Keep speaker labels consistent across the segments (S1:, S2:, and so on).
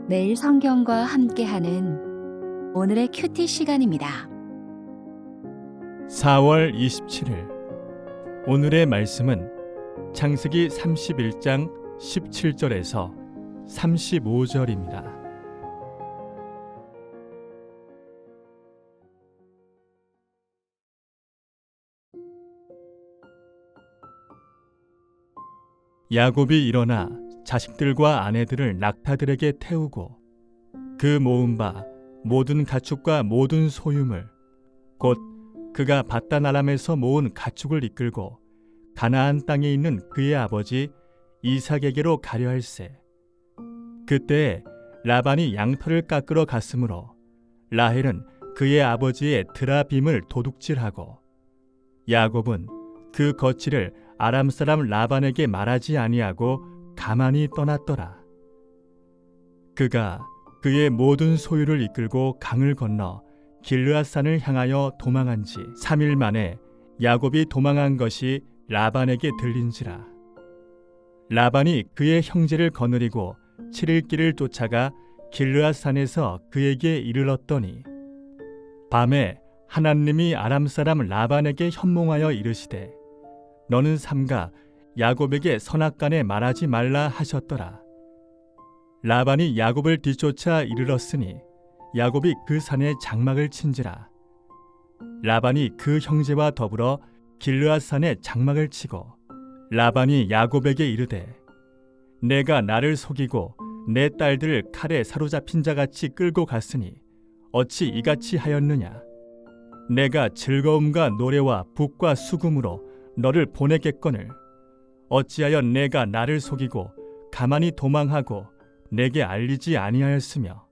S1: 매일 성경과 함께하는 오늘의 큐티 시간입니다.
S2: 4월 27일 오늘의 말씀은 창세기 31장 17절에서 35절입니다. 야곱이 일어나 자식들과 아내들을 낙타들에게 태우고 그 모은 바 모든 가축과 모든 소유물 곧 그가 밧단 아람에서 모은 가축을 이끌고 가나안 땅에 있는 그의 아버지 이삭에게로 가려 할세. 그때 라반이 양털을 깎으러 갔으므로 라헬은 그의 아버지의 드라빔을 도둑질하고 야곱은 그 거취를 아람 사람 라반에게 말하지 아니하고 가만히 떠났더라. 그가 그의 모든 소유를 이끌고 강을 건너 길르앗산을 향하여 도망한 지 3일 만에 야곱이 도망한 것이 라반에게 들린지라. 라반이 그의 형제를 거느리고 7일 길을 쫓아가 길르앗산에서 그에게 이르렀더니 밤에 하나님이 아람 사람 라반에게 현몽하여 이르시되 너는 삼가 야곱에게 선악간에 말하지 말라 하셨더라. 라반이 야곱을 뒤쫓아 이르렀으니 야곱이 그 산에 장막을 친지라. 라반이 그 형제와 더불어 길르앗산에 장막을 치고 라반이 야곱에게 이르되 내가 나를 속이고 내 딸들을 칼에 사로잡힌 자같이 끌고 갔으니 어찌 이같이 하였느냐. 내가 즐거움과 노래와 북과 수금으로 너를 보내겠거늘 어찌하여 내가 나를 속이고 가만히 도망하고 내게 알리지 아니하였으며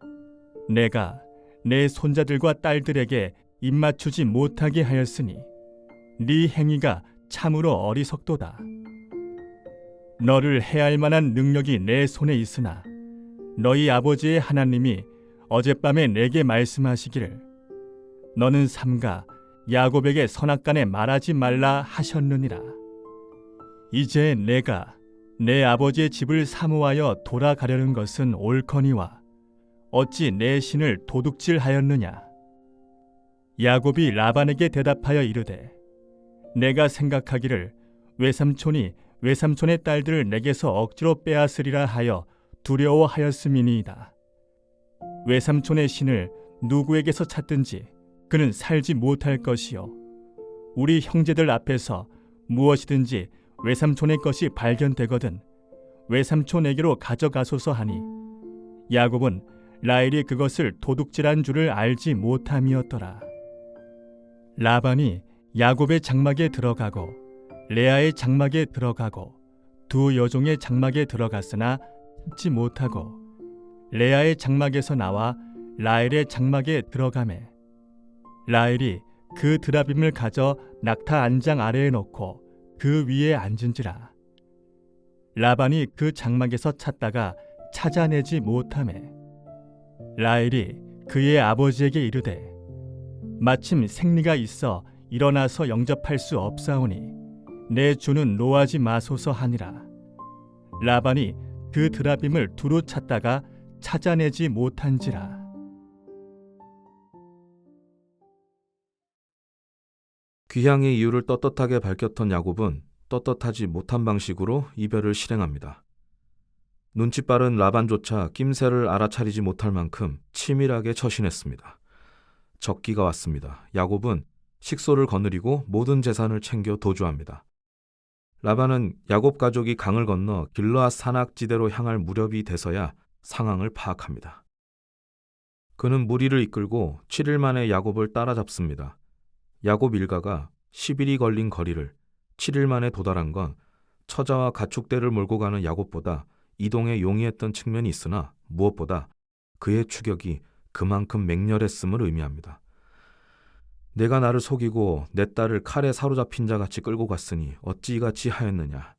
S2: 내가 내 손자들과 딸들에게 입맞추지 못하게 하였으니 네 행위가 참으로 어리석도다. 너를 해할 만한 능력이 내 손에 있으나 너희 아버지의 하나님이 어젯밤에 내게 말씀하시기를 너는 삼가 야곱에게 선악간에 말하지 말라 하셨느니라. 이제 내가 내 아버지의 집을 사모하여 돌아가려는 것은 옳거니와 어찌 내 신을 도둑질하였느냐. 야곱이 라반에게 대답하여 이르되 내가 생각하기를 외삼촌이 외삼촌의 딸들을 내게서 억지로 빼앗으리라 하여 두려워하였음이니이다. 외삼촌의 신을 누구에게서 찾든지 그는 살지 못할 것이요 우리 형제들 앞에서 무엇이든지 외삼촌의 것이 발견되거든 외삼촌에게로 가져가소서 하니 야곱은 라헬이 그것을 도둑질한 줄을 알지 못함이었더라. 라반이 야곱의 장막에 들어가고 레아의 장막에 들어가고 두 여종의 장막에 들어갔으나 찾지 못하고 레아의 장막에서 나와 라헬의 장막에 들어가매 라헬이 그 드라빔을 가져 낙타 안장 아래에 놓고 그 위에 앉은지라. 라반이 그 장막에서 찾다가 찾아내지 못하매 라헬이 그의 아버지에게 이르되 마침 생리가 있어 일어나서 영접할 수 없사오니 내 주는 노하지 마소서 하니라. 라반이 그 드라빔을 두루 찾다가 찾아내지 못한지라.
S3: 귀향의 이유를 떳떳하게 밝혔던 야곱은 떳떳하지 못한 방식으로 이별을 실행합니다. 눈치 빠른 라반조차 낌새를 알아차리지 못할 만큼 치밀하게 처신했습니다. 적기가 왔습니다. 야곱은 식소를 거느리고 모든 재산을 챙겨 도주합니다. 라반은 야곱 가족이 강을 건너 길르앗 산악지대로 향할 무렵이 돼서야 상황을 파악합니다. 그는 무리를 이끌고 7일 만에 야곱을 따라잡습니다. 야곱 일가가 10일이 걸린 거리를 7일 만에 도달한 건 처자와 가축대를 몰고 가는 야곱보다 이동에 용이했던 측면이 있으나 무엇보다 그의 추격이 그만큼 맹렬했음을 의미합니다. 내가 나를 속이고 내 딸을 칼에 사로잡힌 자같이 끌고 갔으니 어찌 이같이 하였느냐.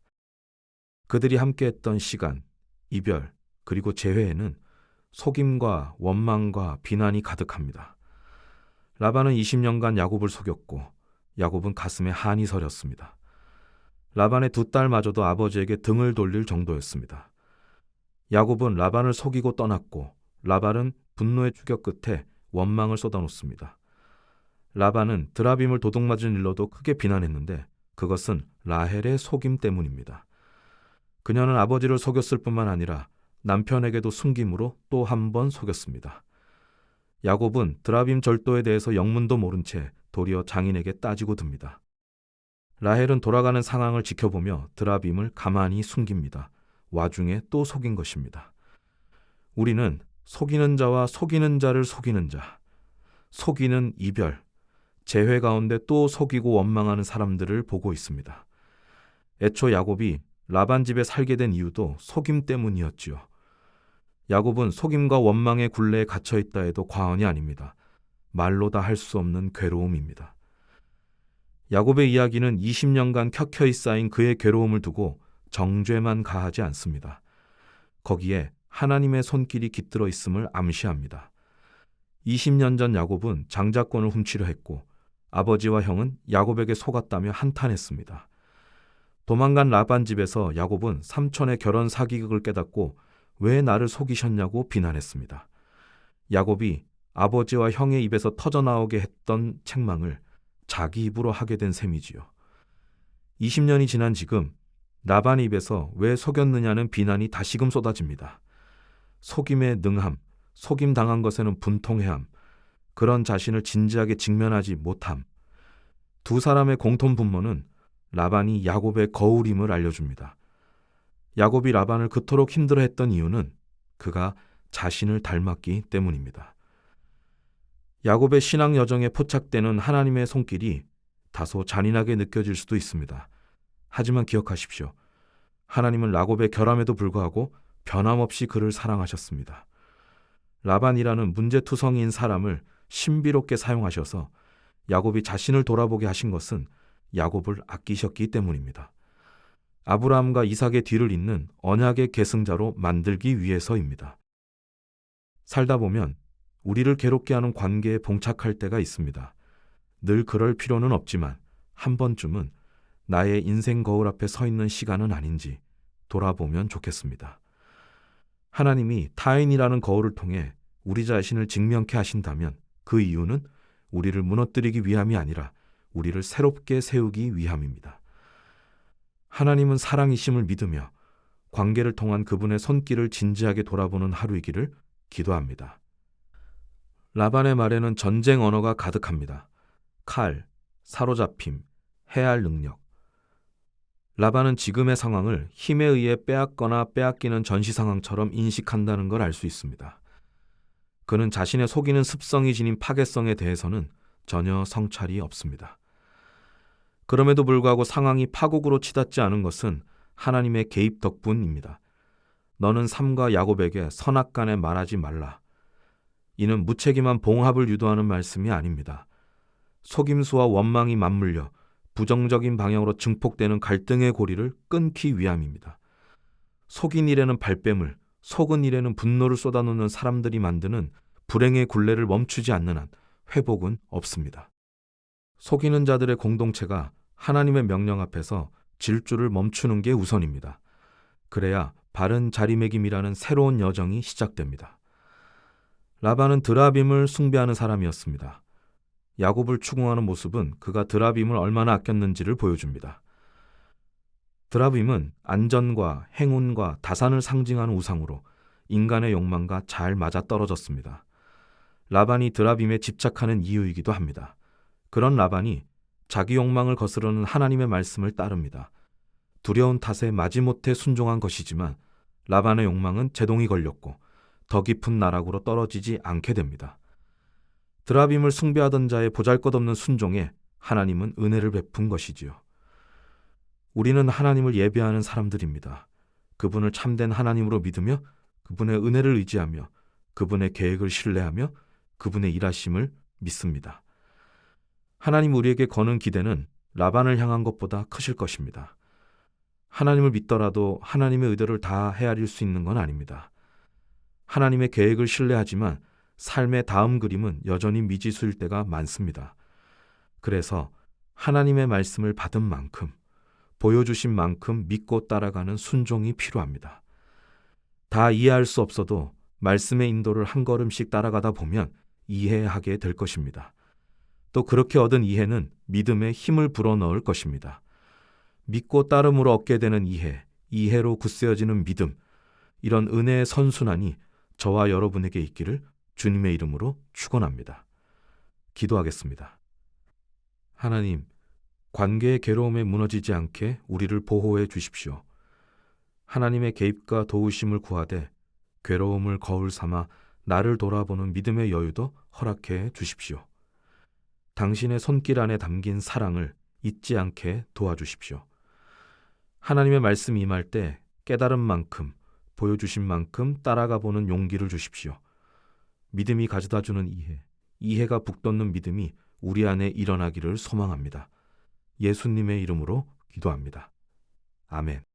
S3: 그들이 함께했던 시간, 이별, 그리고 재회에는 속임과 원망과 비난이 가득합니다. 라반은 20년간 야곱을 속였고 야곱은 가슴에 한이 서렸습니다. 라반의 두 딸마저도 아버지에게 등을 돌릴 정도였습니다. 야곱은 라반을 속이고 떠났고 라반은 분노의 추격 끝에 원망을 쏟아놓습니다. 라반은 드라빔을 도둑맞은 일로도 크게 비난했는데 그것은 라헬의 속임 때문입니다. 그녀는 아버지를 속였을 뿐만 아니라 남편에게도 숨김으로 또 한 번 속였습니다. 야곱은 드라빔 절도에 대해서 영문도 모른 채 도리어 장인에게 따지고 듭니다. 라헬은 돌아가는 상황을 지켜보며 드라빔을 가만히 숨깁니다. 와중에 또 속인 것입니다. 우리는 속이는 자와 속이는 자를 속이는 자, 속이는 이별, 재회 가운데 또 속이고 원망하는 사람들을 보고 있습니다. 애초 야곱이 라반 집에 살게 된 이유도 속임 때문이었지요. 야곱은 속임과 원망의 굴레에 갇혀 있다 해도 과언이 아닙니다. 말로 다 할 수 없는 괴로움입니다. 야곱의 이야기는 20년간 켜켜이 쌓인 그의 괴로움을 두고 정죄만 가하지 않습니다. 거기에 하나님의 손길이 깃들어 있음을 암시합니다. 20년 전 야곱은 장자권을 훔치려 했고 아버지와 형은 야곱에게 속았다며 한탄했습니다. 도망간 라반 집에서 야곱은 삼촌의 결혼 사기극을 깨닫고 왜 나를 속이셨냐고 비난했습니다. 야곱이 아버지와 형의 입에서 터져나오게 했던 책망을 자기 입으로 하게 된 셈이지요. 20년이 지난 지금 라반의 입에서 왜 속였느냐는 비난이 다시금 쏟아집니다. 속임에 능함, 속임 당한 것에는 분통해함, 그런 자신을 진지하게 직면하지 못함. 두 사람의 공통 분모는 라반이 야곱의 거울임을 알려줍니다. 야곱이 라반을 그토록 힘들어했던 이유는 그가 자신을 닮았기 때문입니다. 야곱의 신앙 여정에 포착되는 하나님의 손길이 다소 잔인하게 느껴질 수도 있습니다. 하지만 기억하십시오. 하나님은 야곱의 결함에도 불구하고 변함없이 그를 사랑하셨습니다. 라반이라는 문제투성이인 사람을 신비롭게 사용하셔서 야곱이 자신을 돌아보게 하신 것은 야곱을 아끼셨기 때문입니다. 아브라함과 이삭의 뒤를 잇는 언약의 계승자로 만들기 위해서입니다. 살다 보면 우리를 괴롭게 하는 관계에 봉착할 때가 있습니다. 늘 그럴 필요는 없지만 한 번쯤은 나의 인생 거울 앞에 서 있는 시간은 아닌지 돌아보면 좋겠습니다. 하나님이 타인이라는 거울을 통해 우리 자신을 직면케 하신다면 그 이유는 우리를 무너뜨리기 위함이 아니라 우리를 새롭게 세우기 위함입니다. 하나님은 사랑이심을 믿으며 관계를 통한 그분의 손길을 진지하게 돌아보는 하루이기를 기도합니다. 라반의 말에는 전쟁 언어가 가득합니다. 칼, 사로잡힘, 해할 능력. 라반은 지금의 상황을 힘에 의해 빼앗거나 빼앗기는 전시 상황처럼 인식한다는 걸 알 수 있습니다. 그는 자신의 속이는 습성이 지닌 파괴성에 대해서는 전혀 성찰이 없습니다. 그럼에도 불구하고 상황이 파국으로 치닫지 않은 것은 하나님의 개입 덕분입니다. 너는 삼가 야곱에게 선악간에 말하지 말라. 이는 무책임한 봉합을 유도하는 말씀이 아닙니다. 속임수와 원망이 맞물려 부정적인 방향으로 증폭되는 갈등의 고리를 끊기 위함입니다. 속인 일에는 발뺌을, 속은 일에는 분노를 쏟아놓는 사람들이 만드는 불행의 굴레를 멈추지 않는 한 회복은 없습니다. 속이는 자들의 공동체가 하나님의 명령 앞에서 질주를 멈추는 게 우선입니다. 그래야 바른 자리매김이라는 새로운 여정이 시작됩니다. 라반은 드라빔을 숭배하는 사람이었습니다. 야곱을 추궁하는 모습은 그가 드라빔을 얼마나 아꼈는지를 보여줍니다. 드라빔은 안전과 행운과 다산을 상징하는 우상으로 인간의 욕망과 잘 맞아떨어졌습니다. 라반이 드라빔에 집착하는 이유이기도 합니다. 그런 라반이 자기 욕망을 거스르는 하나님의 말씀을 따릅니다. 두려운 탓에 마지못해 순종한 것이지만 라반의 욕망은 제동이 걸렸고 더 깊은 나락으로 떨어지지 않게 됩니다. 드라빔을 숭배하던 자의 보잘것없는 순종에 하나님은 은혜를 베푼 것이지요. 우리는 하나님을 예배하는 사람들입니다. 그분을 참된 하나님으로 믿으며 그분의 은혜를 의지하며 그분의 계획을 신뢰하며 그분의 일하심을 믿습니다. 하나님 우리에게 거는 기대는 라반을 향한 것보다 크실 것입니다. 하나님을 믿더라도 하나님의 의도를 다 헤아릴 수 있는 건 아닙니다. 하나님의 계획을 신뢰하지만 삶의 다음 그림은 여전히 미지수일 때가 많습니다. 그래서 하나님의 말씀을 받은 만큼, 보여주신 만큼 믿고 따라가는 순종이 필요합니다. 다 이해할 수 없어도 말씀의 인도를 한 걸음씩 따라가다 보면 이해하게 될 것입니다. 또 그렇게 얻은 이해는 믿음에 힘을 불어넣을 것입니다. 믿고 따름으로 얻게 되는 이해로 굳세어지는 믿음, 이런 은혜의 선순환이 저와 여러분에게 있기를 주님의 이름으로 축원합니다. 기도하겠습니다. 하나님, 관계의 괴로움에 무너지지 않게 우리를 보호해 주십시오. 하나님의 개입과 도우심을 구하되 괴로움을 거울 삼아 나를 돌아보는 믿음의 여유도 허락해 주십시오. 당신의 손길 안에 담긴 사랑을 잊지 않게 도와주십시오. 하나님의 말씀이 임할 때 깨달은 만큼, 보여주신 만큼 따라가 보는 용기를 주십시오. 믿음이 가져다주는 이해가 북돋는 믿음이 우리 안에 일어나기를 소망합니다. 예수님의 이름으로 기도합니다. 아멘.